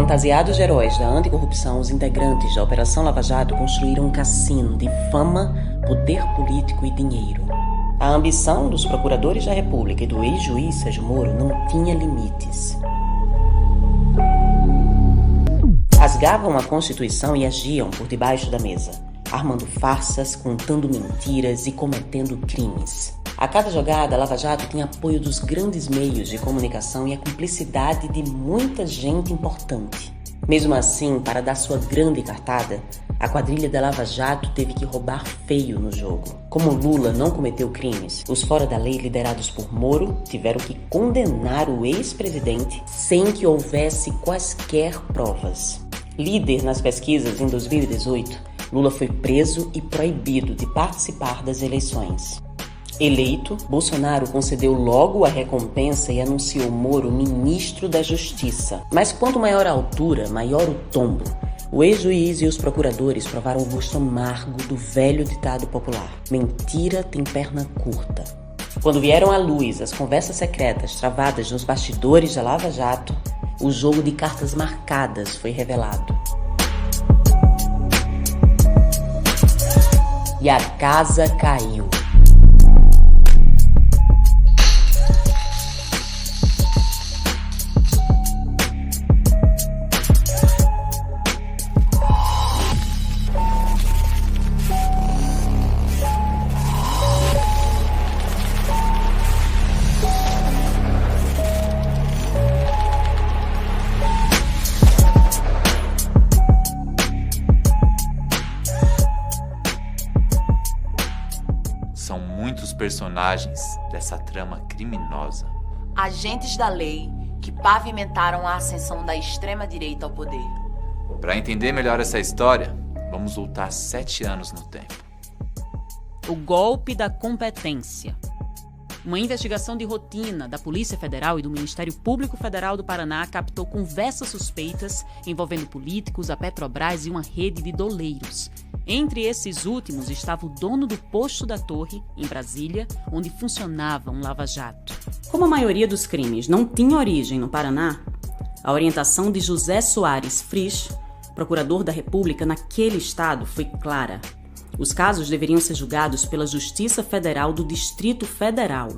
Fantasiados de heróis da anticorrupção, os integrantes da Operação Lava Jato construíram um cassino de fama, poder político e dinheiro. A ambição dos procuradores da República e do ex-juiz Sérgio Moro não tinha limites. Rasgavam a Constituição e agiam por debaixo da mesa, armando farsas, contando mentiras e cometendo crimes. A cada jogada, a Lava Jato tinha apoio dos grandes meios de comunicação e a cumplicidade de muita gente importante. Mesmo assim, para dar sua grande cartada, a quadrilha da Lava Jato teve que roubar feio no jogo. Como Lula não cometeu crimes, os fora da lei liderados por Moro tiveram que condenar o ex-presidente sem que houvesse quaisquer provas. Líder nas pesquisas em 2018, Lula foi preso e proibido de participar das eleições. Eleito, Bolsonaro concedeu logo a recompensa e anunciou Moro ministro da Justiça. Mas quanto maior a altura, maior o tombo. O ex-juiz e os procuradores provaram o gosto amargo do velho ditado popular: mentira tem perna curta. Quando vieram à luz as conversas secretas travadas nos bastidores da Lava Jato, o jogo de cartas marcadas foi revelado. E a casa caiu. São muitos personagens dessa trama criminosa. Agentes da lei que pavimentaram a ascensão da extrema-direita ao poder. Para entender melhor essa história, vamos voltar 7 anos no tempo. O golpe da competência. Uma investigação de rotina da Polícia Federal e do Ministério Público Federal do Paraná captou conversas suspeitas envolvendo políticos, a Petrobras e uma rede de doleiros. Entre esses últimos estava o dono do posto da Torre, em Brasília, onde funcionava um lava-jato. Como a maioria dos crimes não tinha origem no Paraná, a orientação de José Soares Frisch, procurador da República naquele estado, foi clara. Os casos deveriam ser julgados pela Justiça Federal do Distrito Federal.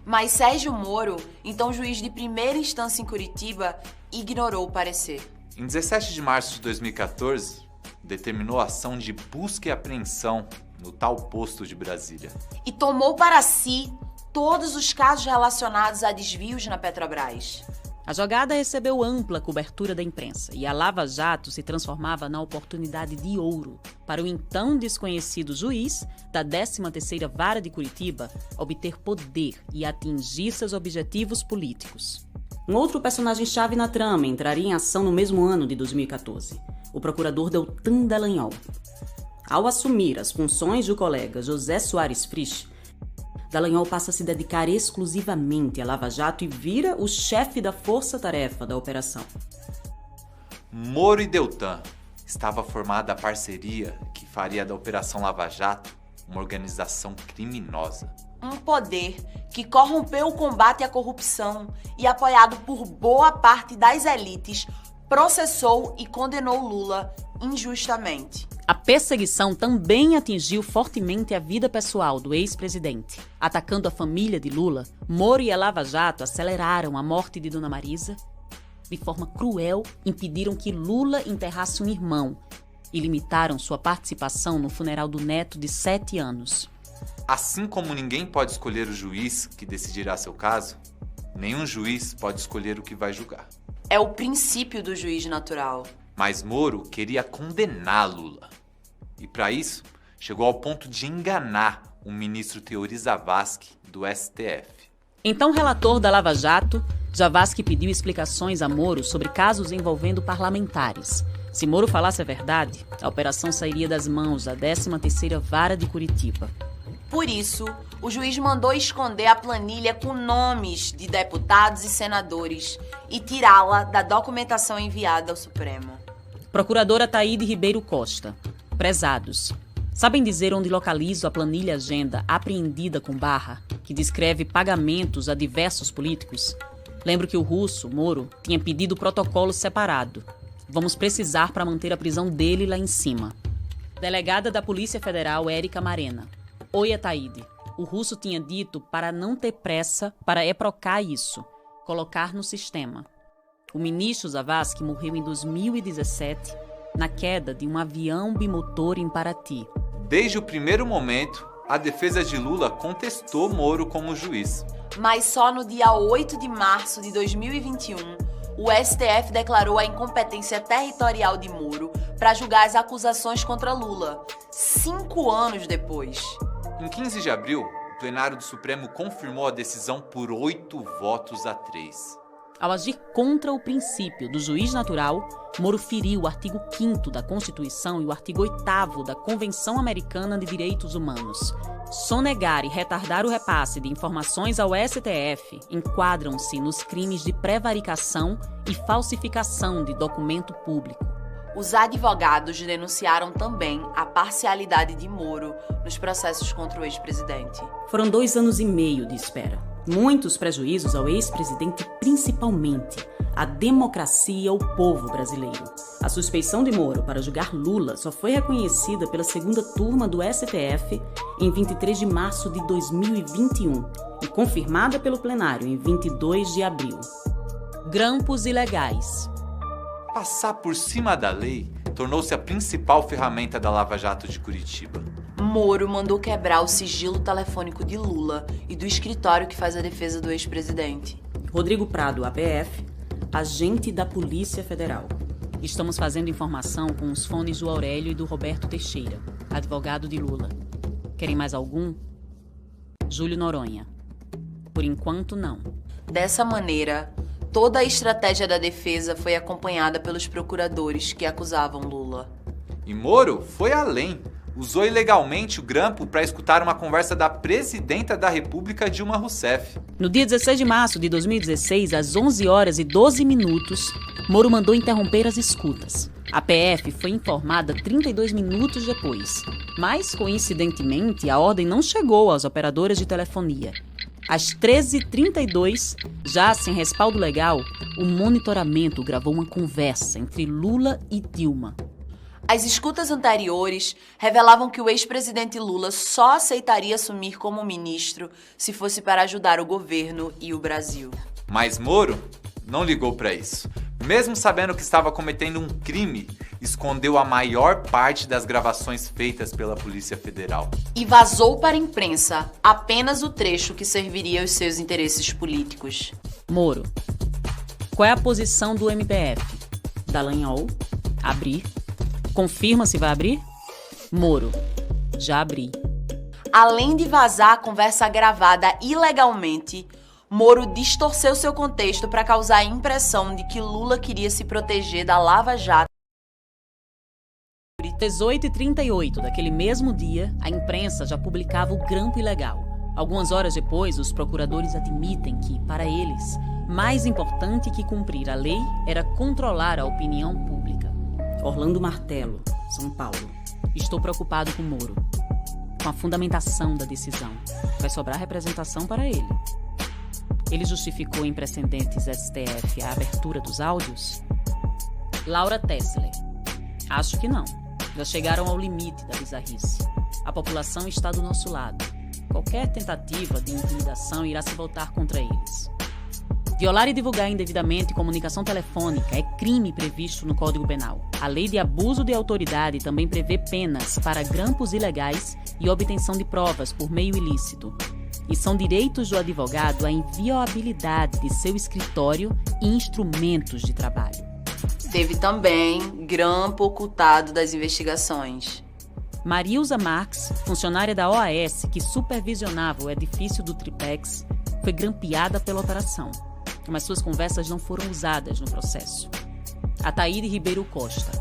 Mas Sérgio Moro, então juiz de primeira instância em Curitiba, ignorou o parecer. Em 17 de março de 2014, determinou a ação de busca e apreensão no tal posto de Brasília. E tomou para si todos os casos relacionados a desvios na Petrobras. A jogada recebeu ampla cobertura da imprensa e a Lava Jato se transformava na oportunidade de ouro para o então desconhecido juiz da 13ª Vara de Curitiba obter poder e atingir seus objetivos políticos. Um outro personagem-chave na trama entraria em ação no mesmo ano de 2014, o procurador Deltan Dallagnol. Ao assumir as funções do colega José Soares Frisch, Dallagnol passa a se dedicar exclusivamente à Lava Jato e vira o chefe da força-tarefa da operação. Moro e Deltan estava formada a parceria que faria da Operação Lava Jato uma organização criminosa. Um poder que corrompeu o combate à corrupção e, apoiado por boa parte das elites, processou e condenou Lula injustamente. A perseguição também atingiu fortemente a vida pessoal do ex-presidente. Atacando a família de Lula, Moro e a Lava Jato aceleraram a morte de Dona Marisa. De forma cruel, impediram que Lula enterrasse um irmão e limitaram sua participação no funeral do neto de 7 anos. Assim como ninguém pode escolher o juiz que decidirá seu caso, nenhum juiz pode escolher o que vai julgar. É o princípio do juiz natural. Mas Moro queria condenar Lula. E para isso, chegou ao ponto de enganar o ministro Teori Zavascki, do STF. Então, relator da Lava Jato, Zavascki pediu explicações a Moro sobre casos envolvendo parlamentares. Se Moro falasse a verdade, a operação sairia das mãos da 13ª Vara de Curitiba. Por isso, o juiz mandou esconder a planilha com nomes de deputados e senadores e tirá-la da documentação enviada ao Supremo. Procuradora Taíde Ribeiro Costa. Prezados. Sabem dizer onde localizo a planilha agenda apreendida com barra, que descreve pagamentos a diversos políticos? Lembro que o russo, Moro, tinha pedido protocolo separado. Vamos precisar para manter a prisão dele lá em cima. Delegada da Polícia Federal, Érica Marena. Oi, Ataíde. O russo tinha dito para não ter pressa para eprocar isso, colocar no sistema. O ministro Zavascki morreu em 2017 na queda de um avião bimotor em Paraty. Desde o primeiro momento, a defesa de Lula contestou Moro como juiz. Mas só no dia 8 de março de 2021, o STF declarou a incompetência territorial de Moro para julgar as acusações contra Lula, 5 anos depois. Em 15 de abril, o plenário do Supremo confirmou a decisão por 8-3. Ao agir contra o princípio do juiz natural, Moro feriu o artigo 5º da Constituição e o artigo 8º da Convenção Americana de Direitos Humanos. Sonegar e retardar o repasse de informações ao STF enquadram-se nos crimes de prevaricação e falsificação de documento público. Os advogados denunciaram também a parcialidade de Moro nos processos contra o ex-presidente. Foram 2 anos e meio de espera. Muitos prejuízos ao ex-presidente, principalmente à democracia e ao povo brasileiro. A suspeição de Moro para julgar Lula só foi reconhecida pela segunda turma do STF em 23 de março de 2021 e confirmada pelo plenário em 22 de abril. Grampos ilegais. Passar por cima da lei tornou-se a principal ferramenta da Lava Jato de Curitiba. Moro mandou quebrar o sigilo telefônico de Lula e do escritório que faz a defesa do ex-presidente. Rodrigo Prado, APF, agente da Polícia Federal. Estamos fazendo informação com os fones do Aurélio e do Roberto Teixeira, advogado de Lula. Querem mais algum? Júlio Noronha. Por enquanto, não. Dessa maneira, toda a estratégia da defesa foi acompanhada pelos procuradores que acusavam Lula. E Moro foi além. Usou ilegalmente o grampo para escutar uma conversa da presidenta da República, Dilma Rousseff. No dia 16 de março de 2016, às 11h12, Moro mandou interromper as escutas. A PF foi informada 32 minutos depois. Mas, coincidentemente, a ordem não chegou às operadoras de telefonia. Às 13h32, já sem respaldo legal, o monitoramento gravou uma conversa entre Lula e Dilma. As escutas anteriores revelavam que o ex-presidente Lula só aceitaria assumir como ministro se fosse para ajudar o governo e o Brasil. Mas Moro não ligou para isso. Mesmo sabendo que estava cometendo um crime, escondeu a maior parte das gravações feitas pela Polícia Federal. E vazou para a imprensa apenas o trecho que serviria aos seus interesses políticos. Moro. Qual é a posição do MPF? Dallagnol. Abrir. Confirma se vai abrir? Moro. Já abri. Além de vazar a conversa gravada ilegalmente, Moro distorceu seu contexto para causar a impressão de que Lula queria se proteger da Lava Jato. Às 18h38 daquele mesmo dia, a imprensa já publicava o grampo ilegal. Algumas horas depois, os procuradores admitem que, para eles, mais importante que cumprir a lei era controlar a opinião pública. Orlando Martello, São Paulo. Estou preocupado com Moro, com a fundamentação da decisão. Vai sobrar representação para ele. Ele justificou em precedentes STF a abertura dos áudios? Laura Tessler. Acho que não. Já chegaram ao limite da bizarrice. A população está do nosso lado. Qualquer tentativa de intimidação irá se voltar contra eles. Violar e divulgar indevidamente comunicação telefônica é crime previsto no Código Penal. A Lei de Abuso de Autoridade também prevê penas para grampos ilegais e obtenção de provas por meio ilícito. E são direitos do advogado a inviolabilidade de seu escritório e instrumentos de trabalho. Teve também grampo ocultado das investigações. Marilza Marques, funcionária da OAS que supervisionava o edifício do Tripex, foi grampeada pela operação, mas suas conversas não foram usadas no processo. Ataíde Ribeiro Costa.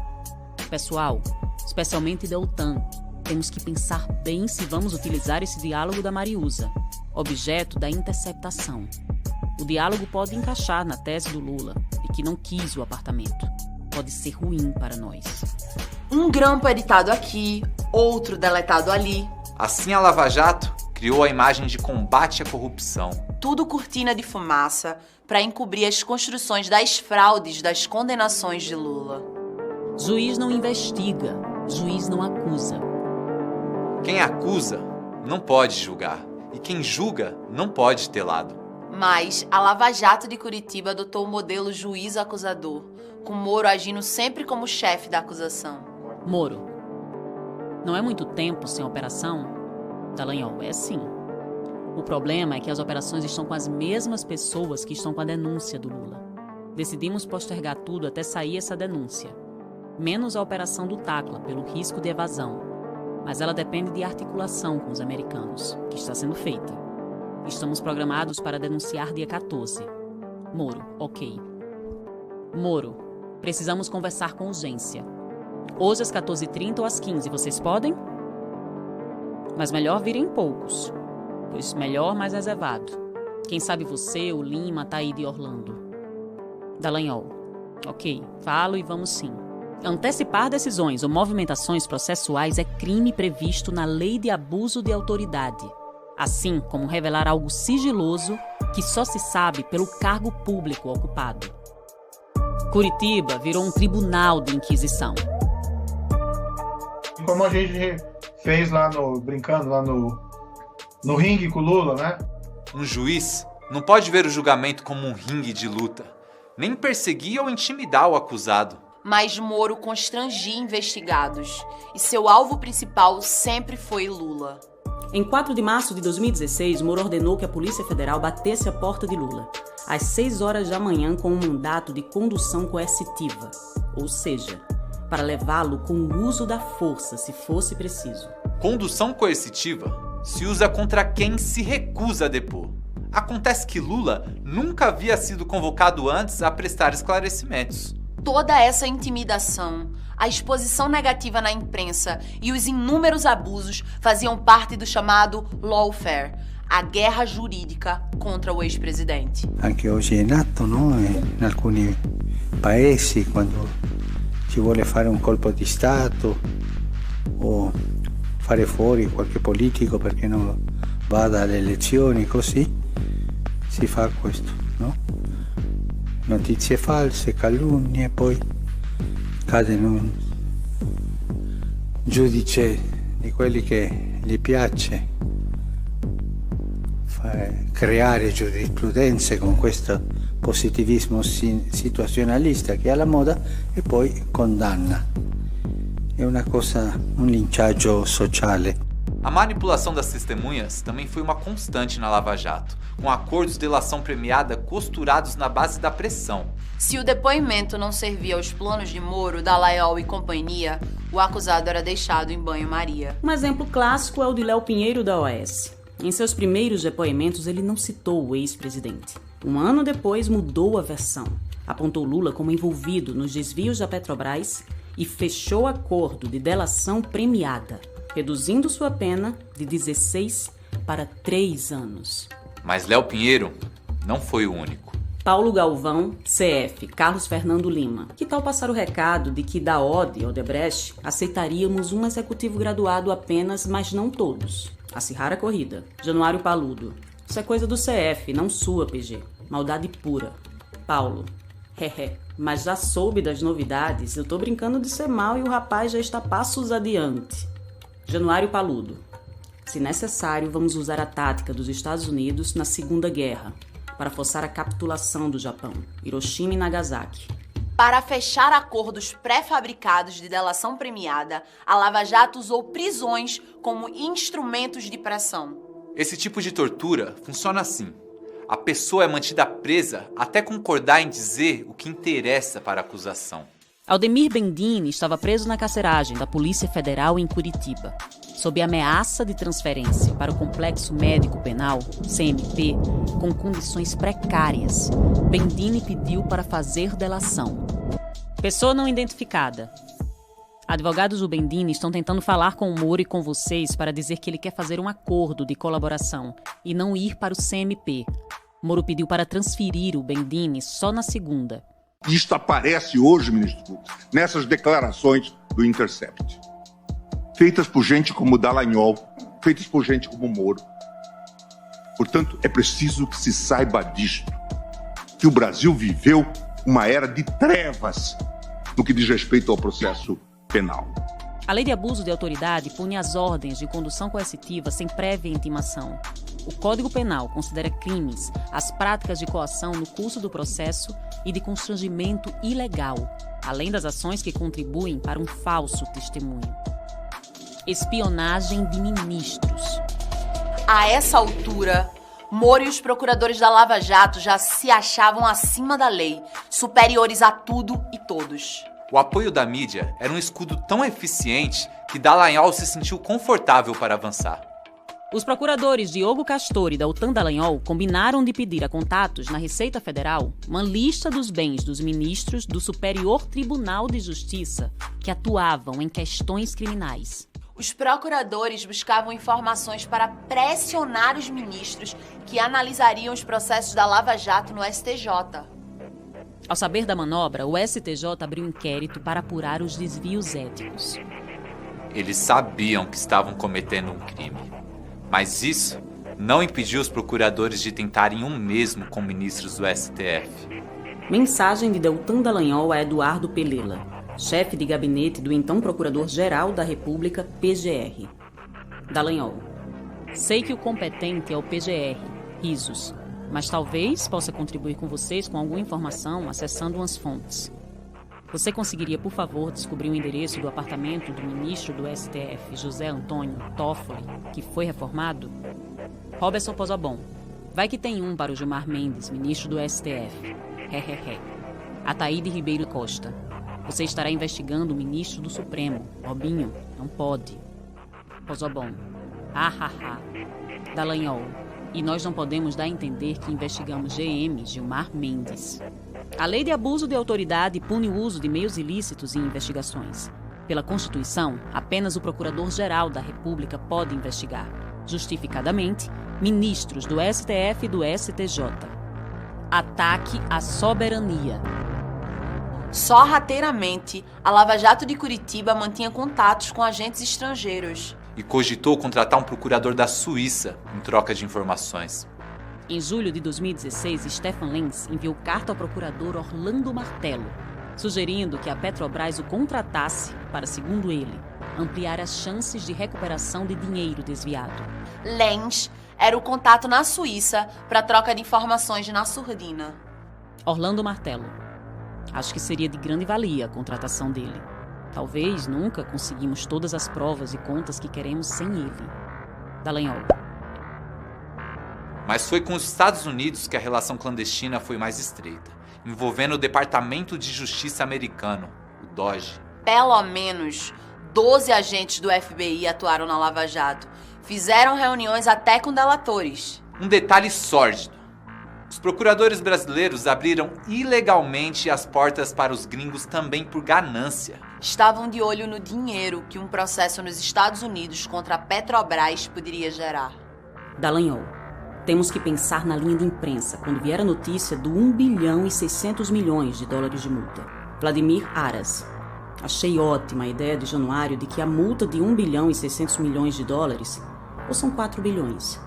Pessoal, especialmente da OTAN, temos que pensar bem se vamos utilizar esse diálogo da Mariusa, objeto da interceptação. O diálogo pode encaixar na tese do Lula, de que não quis o apartamento. Pode ser ruim para nós. Um grampo editado aqui, outro deletado ali. Assim, a Lava Jato criou a imagem de combate à corrupção. Tudo cortina de fumaça para encobrir as construções das fraudes das condenações de Lula. Juiz não investiga, juiz não acusa. Quem acusa não pode julgar, e quem julga não pode ter lado. Mas a Lava Jato de Curitiba adotou o modelo juiz acusador, com Moro agindo sempre como chefe da acusação. Moro. Não é muito tempo sem operação? Dallagnol, é sim. O problema é que as operações estão com as mesmas pessoas que estão com a denúncia do Lula. Decidimos postergar tudo até sair essa denúncia. Menos a operação do Tacla, pelo risco de evasão. Mas ela depende de articulação com os americanos, que está sendo feita. Estamos programados para denunciar dia 14. Moro, ok. Moro, precisamos conversar com urgência. Hoje às 14h30 ou às 15h, vocês podem? Mas melhor virem poucos, pois melhor mais reservado. Quem sabe você, o Lima, tá aí de Orlando. Dallagnol, ok, falo e vamos sim. Antecipar decisões ou movimentações processuais é crime previsto na Lei de Abuso de Autoridade, assim como revelar algo sigiloso que só se sabe pelo cargo público ocupado. Curitiba virou um tribunal de inquisição. Como a gente fez brincando lá no ringue com o Lula, né? Um juiz não pode ver o julgamento como um ringue de luta, nem perseguir ou intimidar o acusado. Mas Moro constrangia investigados, e seu alvo principal sempre foi Lula. Em 4 de março de 2016, Moro ordenou que a Polícia Federal batesse a porta de Lula, às 6 horas da manhã, com um mandato de condução coercitiva, ou seja, para levá-lo com o uso da força, se fosse preciso. Condução coercitiva se usa contra quem se recusa a depor. Acontece que Lula nunca havia sido convocado antes a prestar esclarecimentos. Toda essa intimidação, a exposição negativa na imprensa e os inúmeros abusos faziam parte do chamado lawfare, a guerra jurídica contra o ex-presidente. Anche oggi è in atto, no? In alcuni paesi, quando si vuole fare un colpo di Stato o fare fuori qualche politico perché non vada alle elezioni, così si fa questo, no? Notizie false, calunnie, poi cade in un giudice di quelli che gli piace creare giurisprudenze con questo positivismo situazionalista che è alla moda e poi condanna. È una cosa, un linciaggio sociale. A manipulação das testemunhas também foi uma constante na Lava Jato, com acordos de delação premiada costurados na base da pressão. Se o depoimento não servia aos planos de Moro, Dallagnol e companhia, o acusado era deixado em banho-maria. Um exemplo clássico é o de Léo Pinheiro da OAS. Em seus primeiros depoimentos, ele não citou o ex-presidente. Um ano depois, mudou a versão. Apontou Lula como envolvido nos desvios da Petrobras e fechou acordo de delação premiada, reduzindo sua pena de 16 para 3 anos. Mas Léo Pinheiro não foi o único. Paulo Galvão, CF, Carlos Fernando Lima. Que tal passar o recado de que da Odebrecht aceitaríamos um executivo graduado apenas, mas não todos? Acirrar a corrida. Januário Paludo. Isso é coisa do CF, não sua, PG. Maldade pura. Paulo. Mas já soube das novidades, eu tô brincando de ser mal e o rapaz já está passos adiante. Januário Paludo. Se necessário, vamos usar a tática dos Estados Unidos na Segunda Guerra para forçar a capitulação do Japão, Hiroshima e Nagasaki. Para fechar acordos pré-fabricados de delação premiada, a Lava Jato usou prisões como instrumentos de pressão. Esse tipo de tortura funciona assim. A pessoa é mantida presa até concordar em dizer o que interessa para a acusação. Aldemir Bendini estava preso na carceragem da Polícia Federal em Curitiba. Sob ameaça de transferência para o Complexo Médico Penal, CMP, com condições precárias, Bendini pediu para fazer delação. Pessoa não identificada. Advogados do Bendini estão tentando falar com o Moro e com vocês para dizer que ele quer fazer um acordo de colaboração e não ir para o CMP. Moro pediu para transferir o Bendini só na segunda. Isto aparece hoje, ministro Fux, nessas declarações do Intercept. Feitas por gente como Dallagnol, feitas por gente como Moro, Portanto, é preciso que se saiba disto, que o Brasil viveu uma era de trevas no que diz respeito ao processo penal. A lei de abuso de autoridade pune as ordens de condução coercitiva sem prévia intimação. O Código Penal considera crimes as práticas de coação no curso do processo e de constrangimento ilegal, além das ações que contribuem para um falso testemunho. Espionagem de ministros. A essa altura, Moro e os procuradores da Lava Jato já se achavam acima da lei, superiores a tudo e todos. O apoio da mídia era um escudo tão eficiente que Dallagnol se sentiu confortável para avançar. Os procuradores Diogo Castor e Deltan Dallagnol combinaram de pedir a contatos na Receita Federal uma lista dos bens dos ministros do Superior Tribunal de Justiça que atuavam em questões criminais. Os procuradores buscavam informações para pressionar os ministros que analisariam os processos da Lava Jato no STJ. Ao saber da manobra, o STJ abriu inquérito para apurar os desvios éticos. Eles sabiam que estavam cometendo um crime, mas isso não impediu os procuradores de tentarem o mesmo com ministros do STF. Mensagem de Deltan Dallagnol a Eduardo Pelela, chefe de gabinete do então Procurador-Geral da República, PGR. Dallagnol. Sei que o competente é o PGR, risos, mas talvez possa contribuir com vocês com alguma informação acessando umas fontes. Você conseguiria, por favor, descobrir o endereço do apartamento do ministro do STF, José Antônio Toffoli, que foi reformado? Roberson Pozobon. Vai que tem um para o Gilmar Mendes, ministro do STF. Ataíde Ribeiro Costa. Você estará investigando o ministro do Supremo. Robinho, não pode. Pozobon. Dallagnol. E nós não podemos dar a entender que investigamos GM, Gilmar Mendes. A lei de abuso de autoridade pune o uso de meios ilícitos em investigações. Pela Constituição, apenas o Procurador-Geral da República pode investigar, justificadamente, ministros do STF e do STJ. Ataque à soberania. Sorrateiramente, a Lava Jato de Curitiba mantinha contatos com agentes estrangeiros. E cogitou contratar um procurador da Suíça em troca de informações. Em julho de 2016, Stefan Lenz enviou carta ao procurador Orlando Martello, sugerindo que a Petrobras o contratasse para, segundo ele, ampliar as chances de recuperação de dinheiro desviado. Lenz era o contato na Suíça para troca de informações na surdina. Orlando Martello. Acho que seria de grande valia a contratação dele. Talvez nunca conseguimos todas as provas e contas que queremos sem ele. Dallagnol. Mas foi com os Estados Unidos que a relação clandestina foi mais estreita, envolvendo o Departamento de Justiça americano, o DOJ. Pelo menos 12 agentes do FBI atuaram na Lava Jato. Fizeram reuniões até com delatores. Um detalhe sórdido. Os procuradores brasileiros abriram ilegalmente as portas para os gringos também por ganância. Estavam de olho no dinheiro que um processo nos Estados Unidos contra a Petrobras poderia gerar. Dallagnol. Temos que pensar na linha de imprensa quando vier a notícia do 1 bilhão e 600 milhões de dólares de multa. Vladimir Aras. Achei ótima a ideia de Januário de que a multa de 1 bilhão e 600 milhões de dólares, ou são 4 bilhões,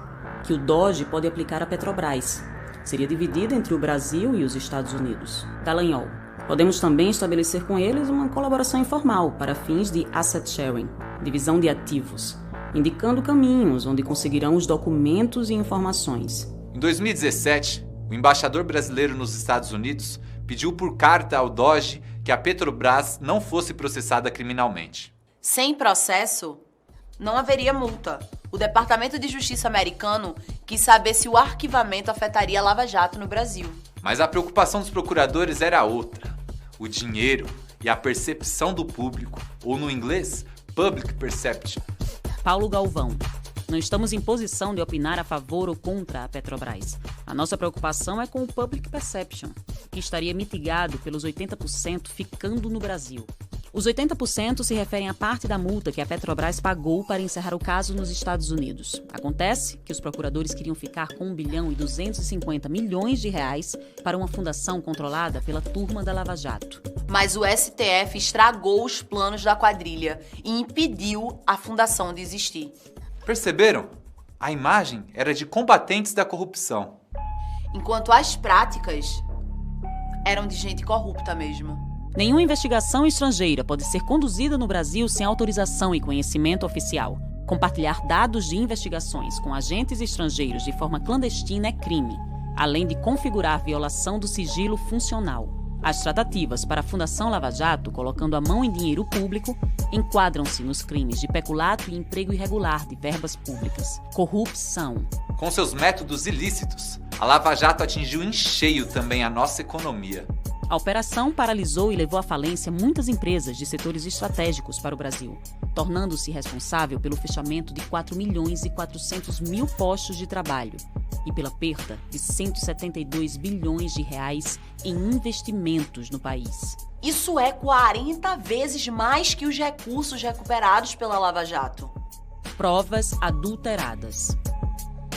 que o DOJ pode aplicar à Petrobras. Seria dividida entre o Brasil e os Estados Unidos. Dallagnol. Podemos também estabelecer com eles uma colaboração informal para fins de asset sharing, divisão de ativos, indicando caminhos onde conseguirão os documentos e informações. Em 2017, o embaixador brasileiro nos Estados Unidos pediu por carta ao DOJ que a Petrobras não fosse processada criminalmente. Sem processo, não haveria multa. O Departamento de Justiça americano quis saber se o arquivamento afetaria a Lava Jato no Brasil. Mas a preocupação dos procuradores era outra: o dinheiro e a percepção do público, ou no inglês, public perception. Paulo Galvão. Não estamos em posição de opinar a favor ou contra a Petrobras. A nossa preocupação é com o public perception, que estaria mitigado pelos 80% ficando no Brasil. Os 80% se referem à parte da multa que a Petrobras pagou para encerrar o caso nos Estados Unidos. Acontece que os procuradores queriam ficar com 1 bilhão e 250 milhões de reais para uma fundação controlada pela turma da Lava Jato. Mas o STF estragou os planos da quadrilha e impediu a fundação de existir. Perceberam? a imagem era de combatentes da corrupção. Enquanto as práticas eram de gente corrupta mesmo. Nenhuma investigação estrangeira pode ser conduzida no Brasil sem autorização e conhecimento oficial. Compartilhar dados de investigações com agentes estrangeiros de forma clandestina é crime, além de configurar violação do sigilo funcional. As tratativas para a Fundação Lava Jato, colocando a mão em dinheiro público, enquadram-se nos crimes de peculato e emprego irregular de verbas públicas. Corrupção. Com seus métodos ilícitos, a Lava Jato atingiu em cheio também a nossa economia. A operação paralisou e levou à falência muitas empresas de setores estratégicos para o Brasil, tornando-se responsável pelo fechamento de 4.400.000 postos de trabalho e pela perda de 172 bilhões de reais em investimentos no país. Isso é 40 vezes mais que os recursos recuperados pela Lava Jato. Provas adulteradas.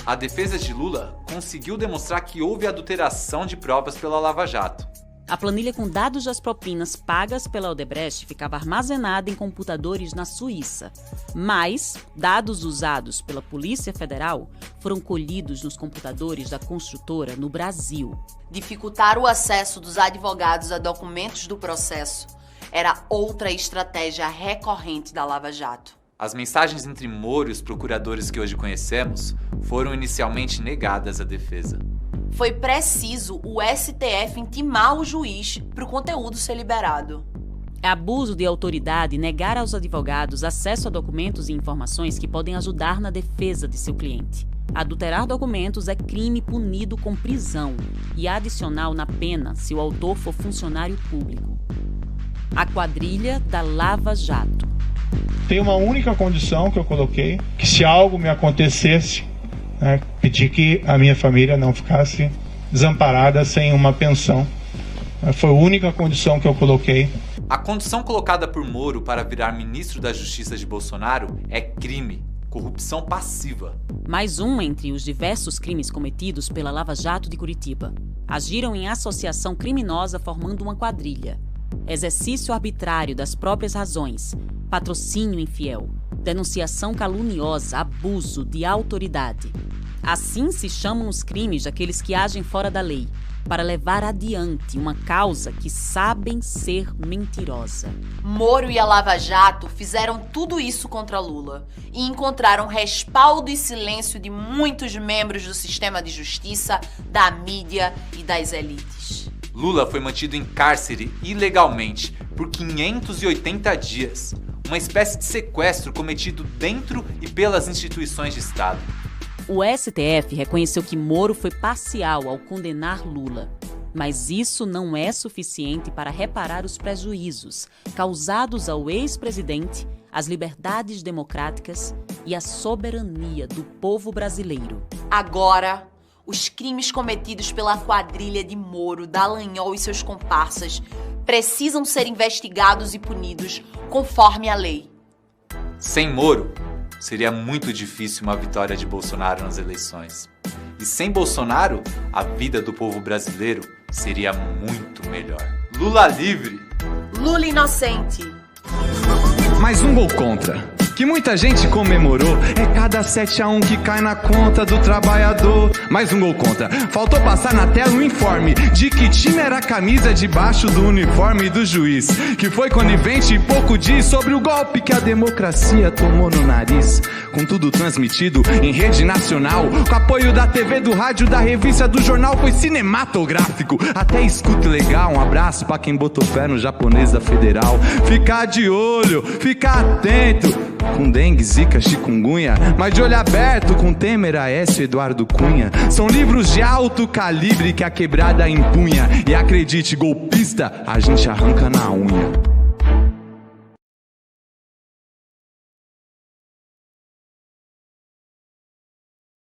A defesa de Lula conseguiu demonstrar que houve adulteração de provas pela Lava Jato. A planilha com dados das propinas pagas pela Odebrecht ficava armazenada em computadores na Suíça. Mas dados usados pela Polícia Federal foram colhidos nos computadores da construtora no Brasil. Dificultar o acesso dos advogados a documentos do processo era outra estratégia recorrente da Lava Jato. As mensagens entre Moro e os procuradores que hoje conhecemos foram inicialmente negadas à defesa. Foi preciso o STF intimar o juiz para o conteúdo ser liberado. É abuso de autoridade negar aos advogados acesso a documentos e informações que podem ajudar na defesa de seu cliente. Adulterar documentos é crime punido com prisão e adicional na pena se o autor for funcionário público. A quadrilha da Lava Jato. Tem uma única condição que eu coloquei, que se algo me acontecesse, pedir que a minha família não ficasse desamparada sem uma pensão. Foi a única condição que eu coloquei. A condição colocada por Moro para virar ministro da Justiça de Bolsonaro é crime, corrupção passiva. Mais um entre os diversos crimes cometidos pela Lava Jato de Curitiba. Agiram em associação criminosa formando uma quadrilha. Exercício arbitrário das próprias razões, patrocínio infiel, denunciação caluniosa, abuso de autoridade. Assim se chamam os crimes daqueles que agem fora da lei, para levar adiante uma causa que sabem ser mentirosa. Moro e a Lava Jato fizeram tudo isso contra Lula e encontraram respaldo e silêncio de muitos membros do sistema de justiça, da mídia e das elites. Lula foi mantido em cárcere ilegalmente por 580 dias, uma espécie de sequestro cometido dentro e pelas instituições de Estado. O STF reconheceu que Moro foi parcial ao condenar Lula, mas isso não é suficiente para reparar os prejuízos causados ao ex-presidente, às liberdades democráticas e à soberania do povo brasileiro. Agora, os crimes cometidos pela quadrilha de Moro, Dallagnol e seus comparsas precisam ser investigados e punidos conforme a lei. Sem Moro, seria muito difícil uma vitória de Bolsonaro nas eleições. E sem Bolsonaro, a vida do povo brasileiro seria muito melhor. Lula livre! Lula inocente! Mais um gol contra, que muita gente comemorou. É cada 7-1 que cai na conta do trabalhador. Mais um gol contra. Faltou passar na tela um informe de que time era a camisa debaixo do uniforme do juiz, que foi conivente e pouco diz sobre o golpe que a democracia tomou no nariz. Com tudo transmitido em rede nacional, com apoio da TV, do rádio, da revista, do jornal, foi cinematográfico. Até escuta legal, um abraço pra quem botou fé no japonês da Federal. Ficar de olho, ficar atento com dengue, zika, chikungunya, mas de olho aberto com Temer, Aécio, Eduardo Cunha. São livros de alto calibre que a quebrada empunha. E acredite, golpista, a gente arranca na unha.